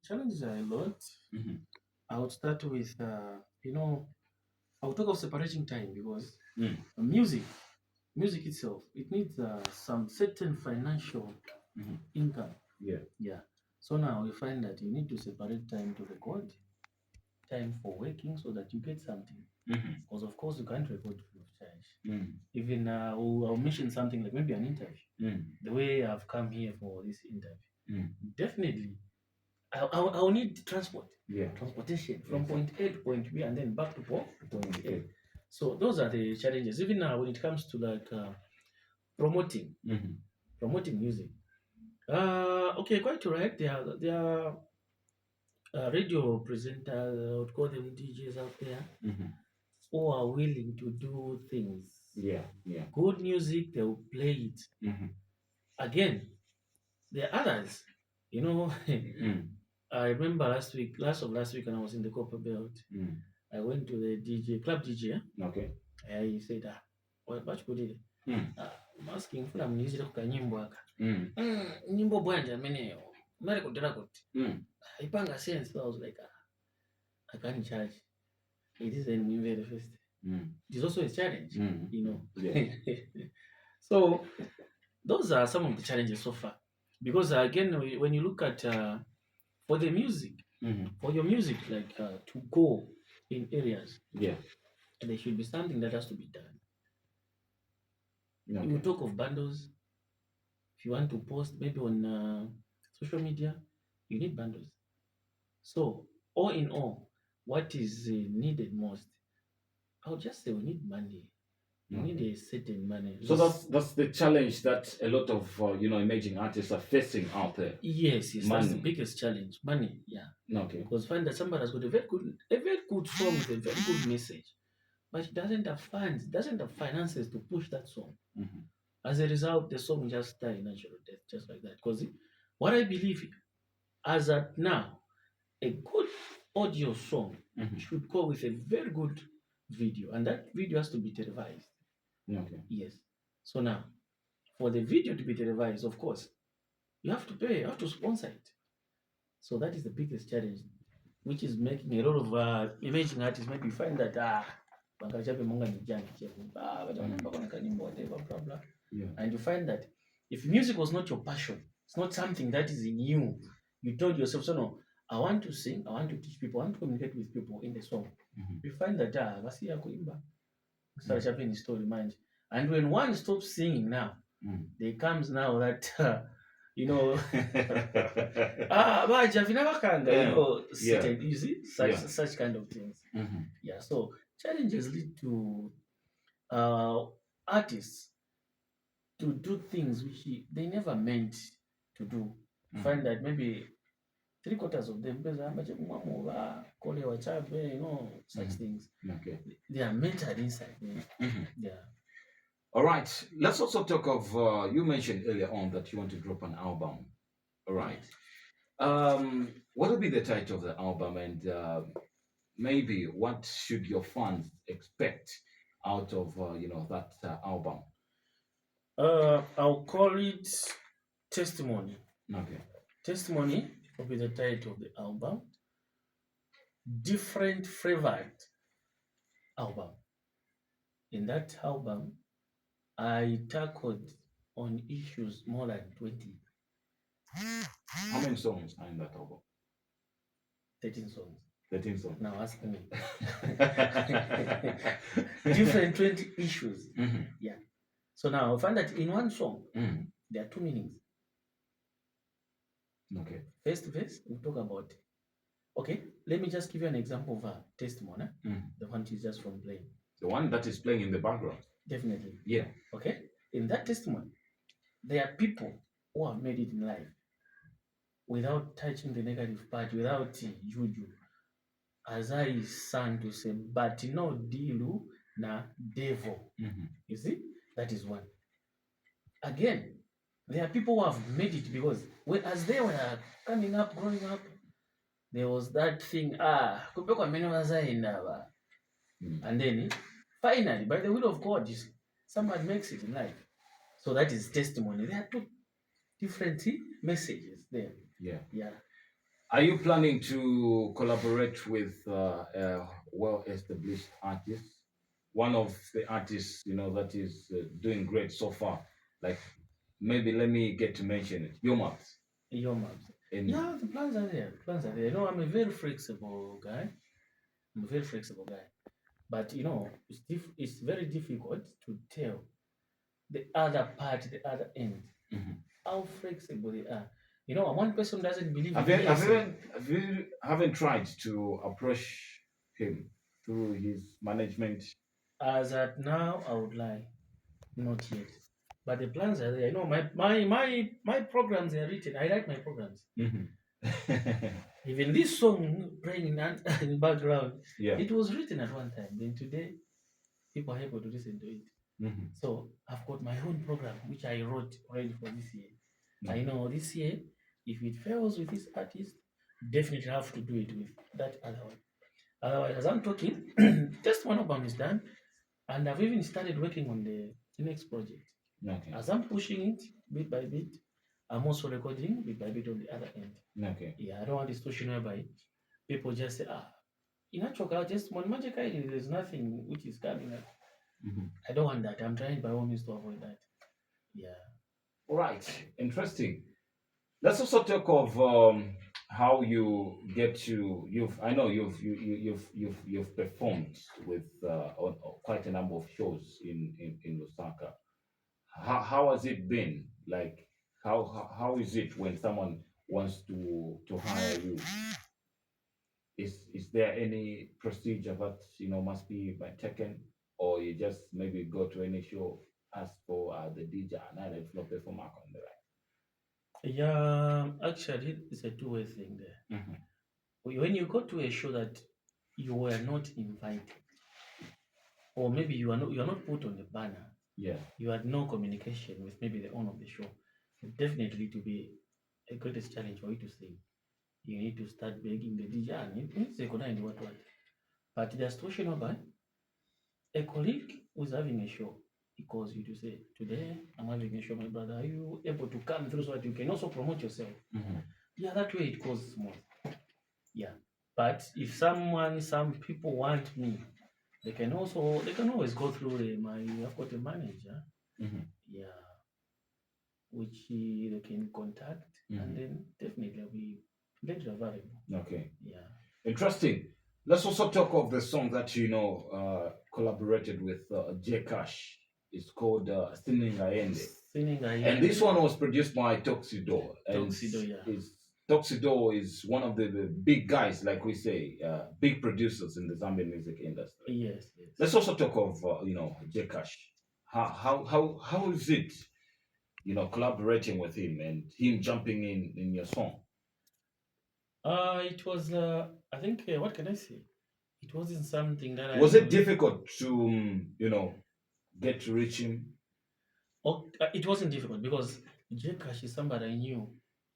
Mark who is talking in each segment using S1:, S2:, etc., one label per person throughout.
S1: challenges are a lot.
S2: Mm-hmm.
S1: I would start with, I would talk of separating time because
S2: Mm.
S1: music, music itself, it needs some certain financial
S2: Mm-hmm.
S1: income.
S2: Yeah.
S1: Yeah. So now you find that you need to separate time to record, time for working so that you get something.
S2: Mm-hmm.
S1: Because of course you can't record free of charge.
S2: Mm.
S1: Even I'll mention something like maybe an interview.
S2: Mm.
S1: The way I've come here for this interview,
S2: Mm.
S1: definitely I'll need
S2: Yeah.
S1: transportation from
S2: Yes.
S1: point A to point B and then back to point A.
S2: Okay.
S1: So those are the challenges. Even now, when it comes to like promoting
S2: Mm-hmm.
S1: promoting music, okay, quite right. There are radio presenters, I would call them DJs out there,
S2: Mm-hmm.
S1: who are willing to do things.
S2: Yeah. Yeah.
S1: Good music, they'll play it.
S2: Mm-hmm.
S1: Again, there are others. You know,
S2: Mm.
S1: I remember last week when I was in the Copper Belt,
S2: Mm.
S1: I went to the club DJ.
S2: Okay.
S1: He said, wachikudile
S2: Mm.
S1: masking funa mnizire kukanyimbo aka
S2: Mm.
S1: nyimbo bwanja ameneyo mari kudhira kuti
S2: Mm.
S1: ipanga sense. So I was like, I can't charge. It is an very first.
S2: Mm.
S1: It is also a challenge,
S2: Mm.
S1: you know.
S2: Yeah.
S1: So those are some of the challenges so far. Because again, when you look at for the music,
S2: Mm-hmm.
S1: for your music, like to go in areas,
S2: Yeah.
S1: there should be something that has to be done.
S2: Okay.
S1: You talk of bundles. If you want to post maybe on social media, you need bundles. So, all in all, what is needed most? I would just say we need money. You need a certain money.
S2: So that's the challenge that a lot of emerging artists are facing out there.
S1: Yes, that's
S2: Money.
S1: the biggest challenge. Money, yeah.
S2: Okay.
S1: Because find that somebody has got a very good song with a very good message, but it doesn't have funds, doesn't have finances to push that song.
S2: Mm-hmm.
S1: As a result, the song just die natural death, just like that. Because what I believe, as at now, a good audio song
S2: Mm-hmm.
S1: should go with a very good video, and that video has to be televised.
S2: Okay.
S1: Yes. So now, for the video to be televised, of course, you have to pay, you have to sponsor it. So that is the biggest challenge, which is making a lot of emerging artists maybe find that whatever, blah blah.
S2: Yeah.
S1: And you find that if music was not your passion, it's not something that is in you. You told yourself, so no, I want to sing, I want to teach people, I want to communicate with people in the song.
S2: Mm-hmm.
S1: You find that basi ya kuimba start happening story mind. And when one stops singing now, there comes now that baja vinavakanga, you see such kind of things.
S2: Mm-hmm.
S1: Yeah, so challenges lead to artists to do things which they never meant to do. Find that maybe 3/4 of them, such things.
S2: Okay.
S1: They are mental inside.
S2: Mm-hmm.
S1: Yeah.
S2: All right. Let's also talk of. You mentioned earlier on that you want to drop an album. All right. What will be the title of the album, and maybe what should your fans expect out of that album?
S1: I'll call it Testimony.
S2: Okay.
S1: Testimony will be the title of the album. Different flavored album. In that album, I tackled on issues more than 20.
S2: How many songs are in that album?
S1: 13 songs.
S2: 13 songs.
S1: Now ask me. Different 20 issues.
S2: Mm-hmm.
S1: Yeah. So now I find that in one song,
S2: Mm-hmm.
S1: there are two meanings.
S2: Okay.
S1: Face to face, we talk about. Okay, let me just give you an example of a testimony.
S2: Mm-hmm.
S1: The one is just from playing.
S2: The one that is playing in the background.
S1: Definitely.
S2: Yeah.
S1: Okay. In that testimony, there are people who have made it in life without touching the negative part, without juju. As I sang to say, but no dealu na devil.
S2: Mm-hmm.
S1: You see, that is one. Again, there are people who have made it because as they were coming up, growing up, there was that thing, and then finally, by the will of God, somebody makes it in life. So that is testimony. There are two different messages there.
S2: Yeah.
S1: Yeah.
S2: Are you planning to collaborate with a well-established artist? One of the artists, that is doing great so far. Like maybe let me get to mention it. Yomax.
S1: Your maps.
S2: In
S1: Yeah, the plans are there. The plans are there. You know, I'm a very flexible guy. I'm a very flexible guy. But you know, it's very difficult to tell the other part, the other end,
S2: Mhm.
S1: how flexible they are. You know, one person doesn't believe
S2: Have
S1: in
S2: you, have
S1: hearsay.
S2: you, have you haven't tried to approach him through his management?
S1: As at now, I would lie, not yet. But the plans are there. You know, my programs are written. I write my programs.
S2: Mhm.
S1: Even this song playing in background,
S2: Yeah.
S1: it was written at one time. Then today, people are able to listen to it.
S2: Mhm.
S1: So I've got my own program which I wrote already for this year. I
S2: Okay.
S1: know this year, if it fails with this artist, definitely have to do it with that other one. Otherwise, as I'm talking, just one album is done, and I've even started working on the next project.
S2: Okay.
S1: As I'm pushing it bit by bit, I'm also recording bit by bit on the other end.
S2: Okay.
S1: Yeah, I don't want distortion whereby people just say, in actual case, just one magic idea, there's nothing which is coming up.
S2: Mhm.
S1: I don't want that. I'm trying by all means to avoid that. Yeah.
S2: All right. Interesting. Let's also talk of how you get to you've I know you've performed with on quite a number of shows in Lusaka. How has it been? Like how is it when someone wants to hire you? Is there any procedure that must be by taken, or you just maybe go to any show, ask for the DJ and I flop perform on the
S1: Yeah, actually, it's a two-way thing there.
S2: right? Hmm.
S1: When you go to a show that you were not invited, or maybe you are not put on the banner,
S2: Yeah.
S1: you had no communication with maybe the owner of the show, definitely to be a greatest challenge for you to say. You need to start begging the DJ and it's a and what. But the situation about a colleague who's having a show, he calls you to say, today I'm having a show, my brother. Are you able to come through so that you can also promote yourself?
S2: Hmm.
S1: Yeah, that way it goes smooth. Yeah. But if some people want me, they can always go through I've got a manager,
S2: Hmm.
S1: yeah, which they can contact, and
S2: Hmm.
S1: then definitely I'll be later available.
S2: Okay.
S1: Yeah.
S2: Interesting. Let's also talk of the song that collaborated with J Cash. It's called Singing Aende.
S1: Singing
S2: And this
S1: Ayende,
S2: one was produced by Tuxedo. And
S1: Tuxedo, yeah.
S2: Tuxedo is one of the big guys, like we say, big producers in the Zambian music industry.
S1: Yes,
S2: Let's
S1: yes.
S2: also talk of J Cash. How is it, collaborating with him and him jumping in your song?
S1: It was, I think, what can I say? It wasn't something that I
S2: Was it
S1: was,
S2: difficult to get to reach him?
S1: it wasn't difficult because J Cash is somebody I knew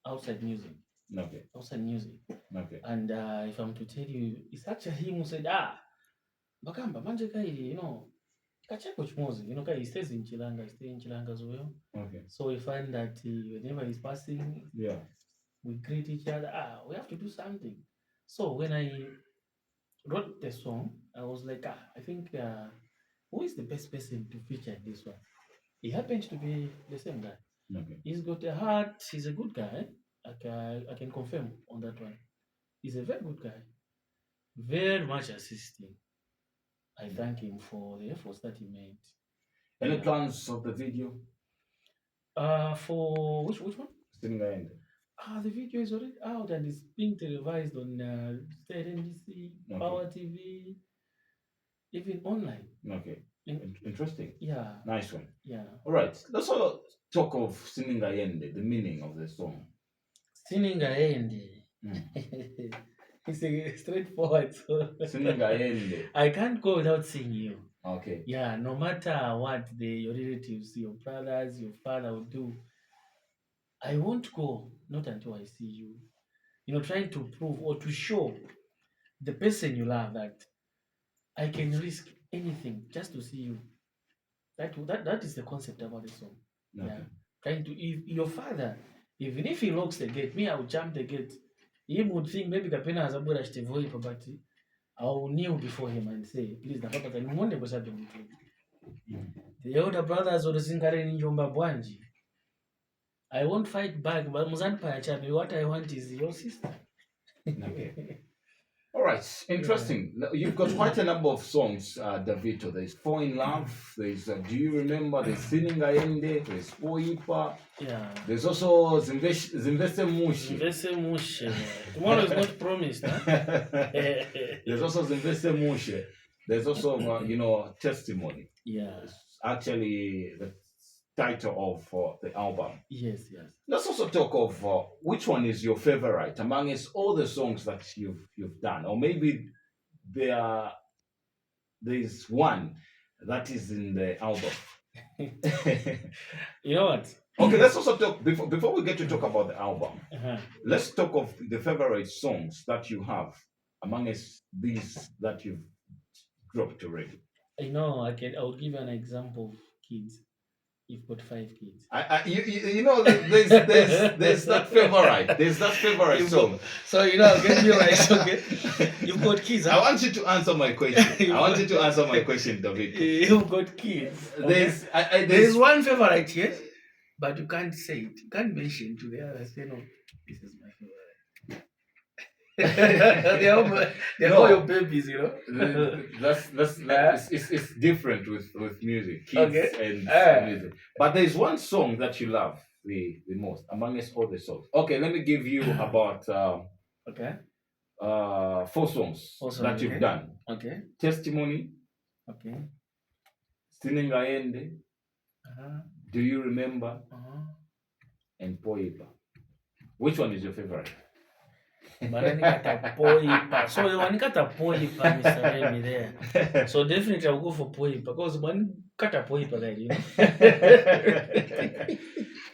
S1: outside music,
S2: Okay.
S1: outside music.
S2: Okay.
S1: And if I'm to tell you, it's actually him who said, Bakamba, manje kai, kachako chimozi, kai he stays in Chilanga, stay in Chilanga as well.
S2: Okay.
S1: So we find that whenever he's passing,
S2: Yeah.
S1: we greet each other. We have to do something. So when I wrote the song, I was like, I think who is the best person to feature in this one? He happens to be the same guy.
S2: Okay.
S1: He's got a heart. He's a good guy. I can confirm on that one. He's a very good guy. Very much assisting. I
S2: Yeah.
S1: thank him for the efforts that he made.
S2: Any
S1: Yeah.
S2: plans of the video?
S1: For which one?
S2: Still in the end.
S1: The video is already out and it's being televised on State NBC,
S2: Okay.
S1: Power TV, even online.
S2: Okay.
S1: In,
S2: Interesting.
S1: yeah,
S2: Nice one.
S1: yeah.
S2: All right. Let's also talk of Singing Ayende, the meaning of the song.
S1: Sininga Endi.
S2: Mm.
S1: It's a straightforward. So
S2: Singing Ayende.
S1: I can't go without seeing you.
S2: Okay.
S1: Yeah, no matter what your relatives, your brothers, your father will do, I won't go not until I see you. Trying to prove or to show the person you love that I can risk anything just to see you. That is the concept about the song. Yeah.
S2: Okay.
S1: Trying to if your father, even if he locks the gate, me, I'll jump the gate. He would think maybe kapena azabura chitevoipa, but I'll kneel before him and say, please, the papa can one was happening to the elder brothers or the singer in Jomba Bwanji. I won't fight back, but Muzanpa Chabi, what I want is your sister.
S2: Okay. All right,
S1: Yeah.
S2: interesting. Now, you've got quite a number of songs, Davito. There's Fall in Love, there's Do You Remember, there's Siningaende, there's Poipa,
S1: Yeah.
S2: there's also Zimbese Mushi.
S1: Investe Mushe. Tomorrow is not promised, huh?
S2: There's also Zimbese Mushe. There's also, Testimony.
S1: Yeah.
S2: It's actually the title of the album.
S1: Yes, yes.
S2: Let's also talk of which one is your favorite amongst all the songs that you've done, or maybe there's one that is in the album.
S1: You know what?
S2: Okay, let's also talk before we get to talk about the album.
S1: Uh-huh.
S2: Let's talk of the favorite songs that you have amongst these that you've dropped already.
S1: I'll give you an example of kids. You've got 5 kids.
S2: There's that favorite. There's that favorite song.
S1: So I'll get you right. Okay. You've got kids.
S2: I want you to answer my question. I want you to answer my question, David.
S1: You've got kids. Okay? There's one favorite here, but you can't say it. You can't mention to the others. Say no. This is my favorite. they're all your babies,
S2: It's different with music, kids
S1: Okay.
S2: and music. But there's one song that you love the most amongst all the songs. Okay, let me give you about
S1: Okay.
S2: 4 songs that you've
S1: okay.
S2: done.
S1: Okay.
S2: Testimony,
S1: Okay.
S2: Siningaende,
S1: Uh-huh.
S2: Do You Remember,
S1: Uh-huh.
S2: and Poipa. Which one is your favorite?
S1: Mananikata Poipa. So Wanikata Poipa, Mr. Lemmy there. So definitely I'll go for Poipa because one kata Poipa there,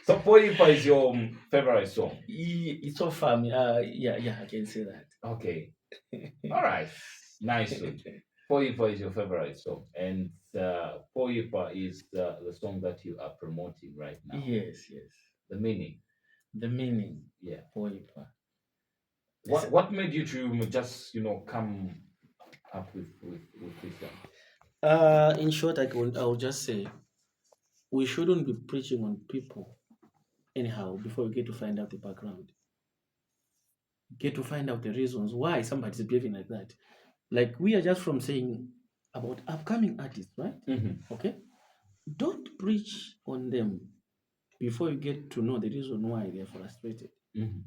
S2: So Poipa is your favorite song.
S1: It's so fun. Yeah, I can say that.
S2: Okay. All right. Nice one. Poipa is your favorite song, and Poipa is the song that you are promoting right now.
S1: Yes.
S2: The meaning.
S1: The meaning.
S2: Yeah.
S1: Poipa.
S2: What made you to just come up with this one?
S1: In short, I'll just say we shouldn't be preaching on people anyhow before we get to find out the background. Get to find out the reasons why somebody's behaving like that. Like we are just from saying about upcoming artists, right?
S2: Mm-hmm.
S1: Okay. Don't preach on them before you get to know the reason why they're frustrated.
S2: Mm-hmm.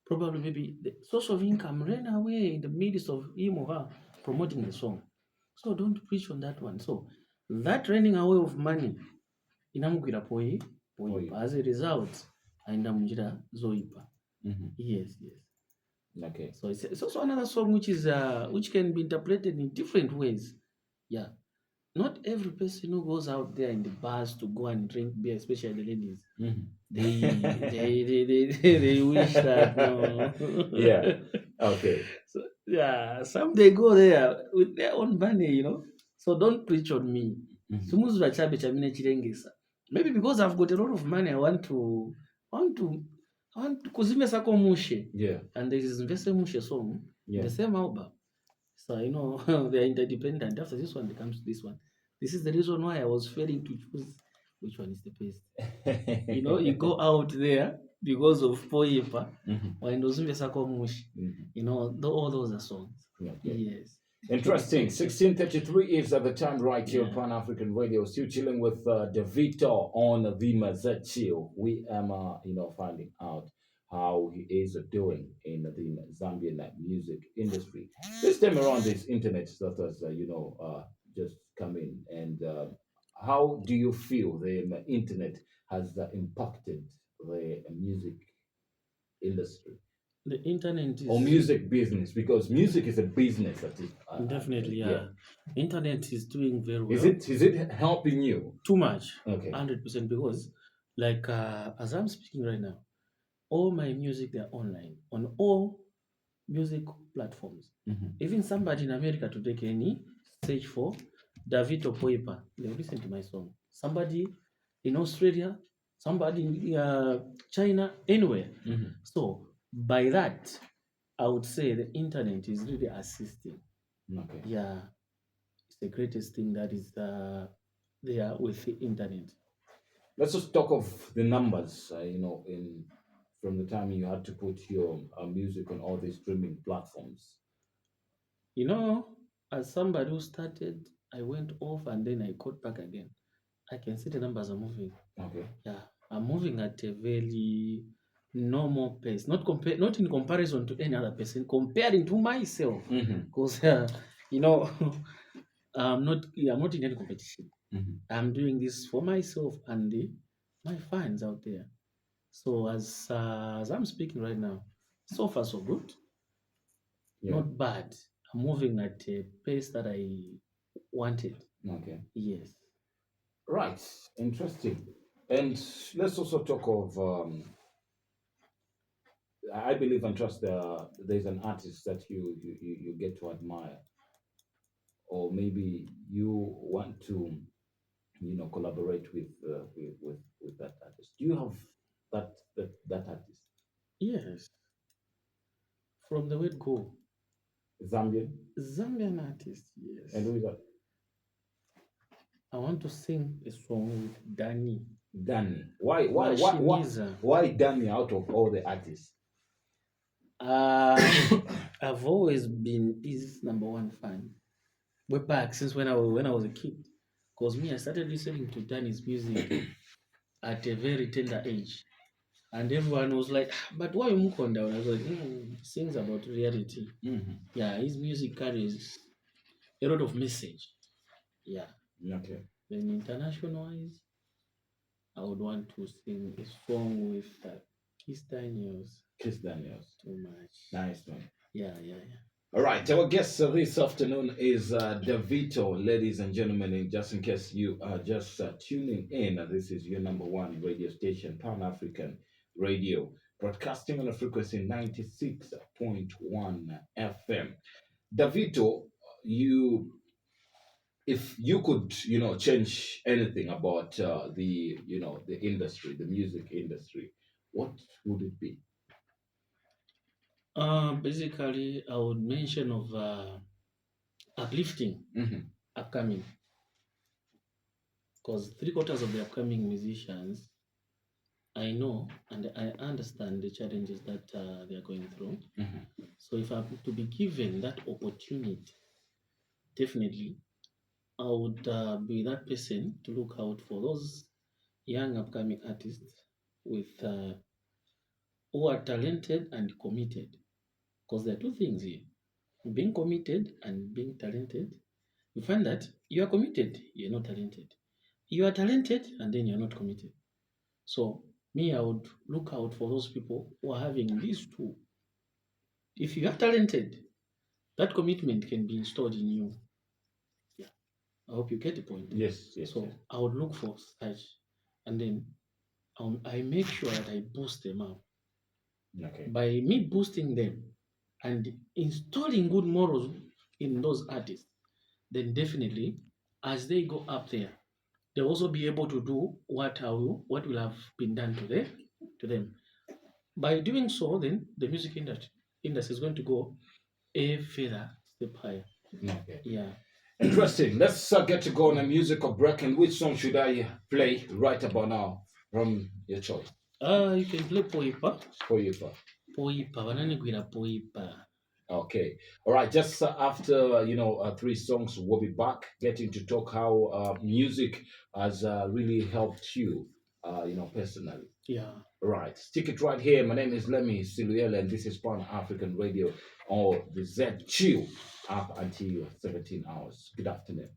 S1: Probably maybe the source of income ran away in the midst of him or her promoting the song. So don't preach on that one. So that running away of money inamugwira poipa. As a result, aenda munjira zoipa.
S2: Mm-hmm.
S1: Yes.
S2: Okay.
S1: So it's also another song which can be interpreted in different ways. Yeah. Not every person who goes out there in the bars to go and drink beer, especially the ladies,
S2: Mm-hmm.
S1: they wish that no.
S2: Yeah. Okay.
S1: So yeah, some they go there with their own money, So don't preach on me. Sumuzula chabe chamine chirengesa. Maybe because I've got a lot of money, I want to kuzime sako mushe.
S2: Yeah.
S1: And there is Investe Mushe song,
S2: Yeah.
S1: the same album. So they are interdependent. After this one, they come to this one. This is the reason why I was failing to choose which one is the best. You go out there because of Poipa, when Ozumbe Sako Mushi. All those are songs.
S2: Okay.
S1: Yes.
S2: Interesting. 16:33 is at the time right here on Pan African Radio. Still chilling with Davito on the Mazachi. We am, finding out how he is doing in the Zambian music industry. This time around, this internet stuff has, just come in. And how do you feel the internet has impacted the music industry?
S1: The internet is
S2: or music business, because music is a business that is
S1: definitely Internet is doing very well.
S2: Is it helping you
S1: too much?
S2: Okay.
S1: 100%, because like as I'm speaking right now, all my music, they're online on all music platforms. Even somebody in America today can search for Davito Poipa, they'll listen to my song. Somebody in Australia, somebody in China, anywhere. So by that, I would say the internet is really assisting.
S2: Okay.
S1: Yeah, it's the greatest thing that is there with the internet.
S2: Let's just talk of the numbers. In from the time you had to put your music on all these streaming platforms.
S1: You know, as somebody who started, I went off and then I got back again. I can see the numbers are moving.
S2: Okay.
S1: Yeah, I'm moving at a very normal pace. Not in comparison to any other person, comparing to myself.
S2: Mm-hmm.
S1: Because you know, I'm not in any competition.
S2: Mm-hmm.
S1: I'm doing this for myself and my fans out there. So as I'm speaking right now, so far so good,
S2: Yeah.
S1: not bad. I'm moving at a pace that I wanted.
S2: Okay.
S1: Yes.
S2: Right. Interesting. And let's also talk of. I believe and trust there's an artist that you get to admire, or maybe you want to collaborate with that artist. Do you have that artist?
S1: Yes. From the word go.
S2: Zambian.
S1: Zambian artist,
S2: And
S1: yes.
S2: who is that?
S1: I want to sing a song with Danny
S2: Danny. Why
S1: Mashimiza.
S2: why Danny out of all the artists?
S1: Uh, I've always been his number one fan. Way back since when I was a kid. Because me, I started listening to Danny's music at a very tender age. And everyone was like, "Ah, but why Mukonda?" I was like, he sings about reality.
S2: Hmm.
S1: Yeah, his music carries a lot of message. Yeah.
S2: Okay.
S1: Then international wise, I would want to sing a song with Kiss Daniels.
S2: Kiss Daniels.
S1: Too much.
S2: Nice one.
S1: Yeah, yeah, yeah.
S2: All right, our guest this afternoon is Davito, ladies and gentlemen. And just in case you are just tuning in, this is your number one radio station, Pan African Radio, broadcasting on a frequency 96.1 FM. Davito, you, if you could, change anything about the industry, the music industry, what would it be?
S1: Basically, I would mention of uplifting
S2: Hmm.
S1: upcoming, because three-quarters of the upcoming musicians I know and I understand the challenges that they are going through.
S2: Hmm.
S1: So if I'm to be given that opportunity, definitely I would be that person to look out for those young upcoming artists with who are talented and committed. Because there are two things here: being committed and being talented. You find that you are committed, you're not talented. You are talented and then you're not committed. So me, I would look out for those people who are having these two. If you are talented, that commitment can be installed in you. Yeah, I hope you get the point.
S2: Yes, yes,
S1: So
S2: yes.
S1: I would look for such, and then I make sure that I boost them up.
S2: Okay.
S1: By me boosting them and installing good morals in those artists, then definitely as they go up there, they'll also be able to do what will have been done to them. By doing so, then the music industry is going to go a further step higher.
S2: Okay.
S1: Yeah.
S2: Interesting. Let's get to go on a musical break. And which song should I play right about now from your choice?
S1: You can play Poipa.
S2: For you, pa.
S1: Poipa. Bananigwira Poipa.
S2: Okay. All right. Just after three songs, we'll be back getting to talk how music has really helped you, personally.
S1: Yeah.
S2: All right. Stick it right here. My name is Lemmy siluyele, and this is Pan African Radio or the Z Chill up until 17 hours. Good afternoon.